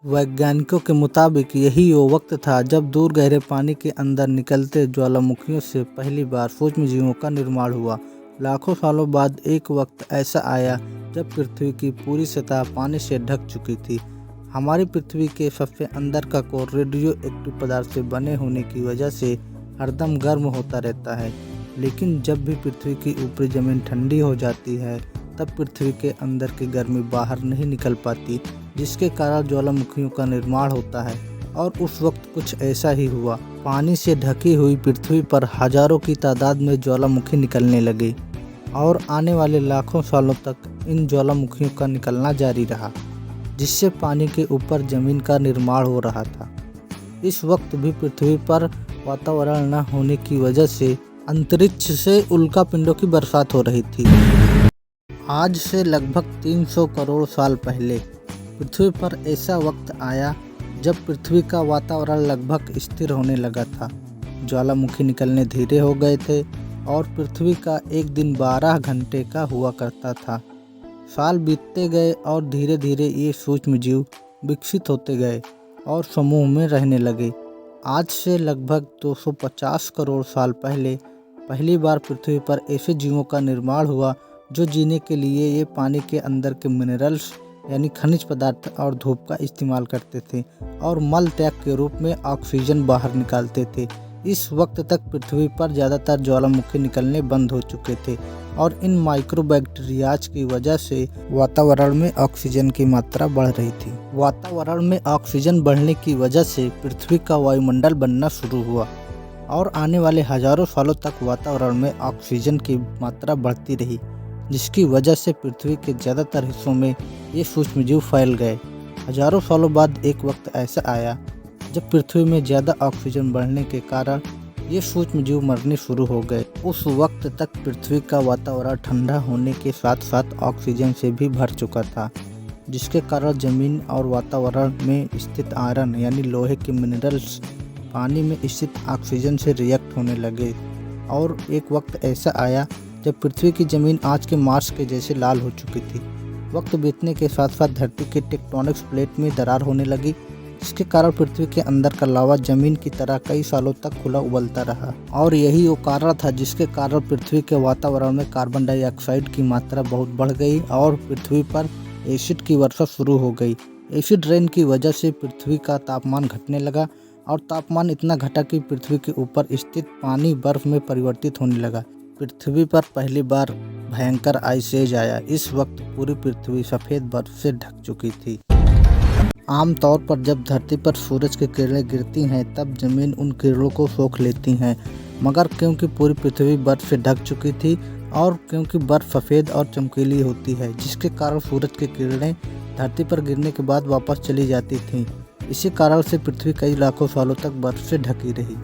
वैज्ञानिकों के मुताबिक यही वो वक्त था जब दूर गहरे पानी के अंदर निकलते ज्वालामुखियों से पहली बार सूक्ष्म जीवों का निर्माण हुआ। लाखों सालों बाद एक वक्त ऐसा आया जब पृथ्वी की पूरी सतह पानी से ढक चुकी थी। हमारी पृथ्वी के सबसे अंदर का कोर रेडियो एक्टिव पदार्थ से बने होने की वजह से हरदम गर्म होता रहता है। लेकिन जब भी पृथ्वी की ऊपरी ज़मीन ठंडी हो जाती है तब पृथ्वी के अंदर की गर्मी बाहर नहीं निकल पाती, जिसके कारण ज्वालामुखियों का निर्माण होता है। और उस वक्त कुछ ऐसा ही हुआ। पानी से ढकी हुई पृथ्वी पर हजारों की तादाद में ज्वालामुखी निकलने लगे और आने वाले लाखों सालों तक इन ज्वालामुखियों का निकलना जारी रहा, जिससे पानी के ऊपर ज़मीन का निर्माण हो रहा था। इस वक्त भी पृथ्वी पर वातावरण न होने की वजह से अंतरिक्ष से उल्कापिंडों की बरसात हो रही थी। आज से लगभग 300 करोड़ साल पहले पृथ्वी पर ऐसा वक्त आया जब पृथ्वी का वातावरण लगभग स्थिर होने लगा था। ज्वालामुखी निकलने धीरे हो गए थे और पृथ्वी का एक दिन 12 घंटे का हुआ करता था। साल बीतते गए और धीरे धीरे ये सूक्ष्म जीव विकसित होते गए और समूह में रहने लगे। आज से लगभग 250 करोड़ साल पहले पहली बार पृथ्वी पर ऐसे जीवों का निर्माण हुआ जो जीने के लिए ये पानी के अंदर के मिनरल्स यानी खनिज पदार्थ और धूप का इस्तेमाल करते थे और मल त्याग के रूप में ऑक्सीजन बाहर निकालते थे। इस वक्त तक पृथ्वी पर ज़्यादातर ज्वालामुखी निकलने बंद हो चुके थे और इन माइक्रोबैक्टीरियाज की वजह से वातावरण में ऑक्सीजन की मात्रा बढ़ रही थी। वातावरण में ऑक्सीजन बढ़ने की वजह से पृथ्वी का वायुमंडल बनना शुरू हुआ और आने वाले हजारों सालों तक वातावरण में ऑक्सीजन की मात्रा बढ़ती रही, जिसकी वजह से पृथ्वी के ज़्यादातर हिस्सों में ये सूक्ष्मजीव फैल गए। हजारों सालों बाद एक वक्त ऐसा आया जब पृथ्वी में ज़्यादा ऑक्सीजन बढ़ने के कारण ये सूक्ष्मजीव मरने शुरू हो गए। उस वक्त तक पृथ्वी का वातावरण ठंडा होने के साथ साथ ऑक्सीजन से भी भर चुका था, जिसके कारण ज़मीन और वातावरण में स्थित आयरन यानी लोहे के मिनरल्स पानी में स्थित ऑक्सीजन से रिएक्ट होने लगे। और एक वक्त ऐसा आया जब पृथ्वी की ज़मीन आज के मार्स के जैसे लाल हो चुकी थी। वक्त बीतने के साथ साथ धरती के टेक्टोनिक्स प्लेट में दरार होने लगी, जिसके कारण पृथ्वी के अंदर का लावा ज़मीन की तरह कई सालों तक खुला उबलता रहा। और यही वो कारण था जिसके कारण पृथ्वी के वातावरण में कार्बन डाइऑक्साइड की मात्रा बहुत बढ़ गई और पृथ्वी पर एसिड की वर्षा शुरू हो गई। एसिड रेन की वजह से पृथ्वी का तापमान घटने लगा और तापमान इतना घटा कि पृथ्वी के ऊपर स्थित पानी बर्फ में परिवर्तित होने लगा। पृथ्वी पर पहली बार भयंकर आइस एज आया। इस वक्त पूरी पृथ्वी सफ़ेद बर्फ से ढक चुकी थी। आमतौर पर जब धरती पर सूरज की किरणें गिरती हैं तब ज़मीन उन किरणों को सोख लेती हैं, मगर क्योंकि पूरी पृथ्वी बर्फ से ढक चुकी थी और क्योंकि बर्फ सफ़ेद और चमकीली होती है, जिसके कारण सूरज की किरणें धरती पर गिरने के बाद वापस चली जाती थीं। इसी कारण से पृथ्वी कई लाखों सालों तक बर्फ से ढकी रही।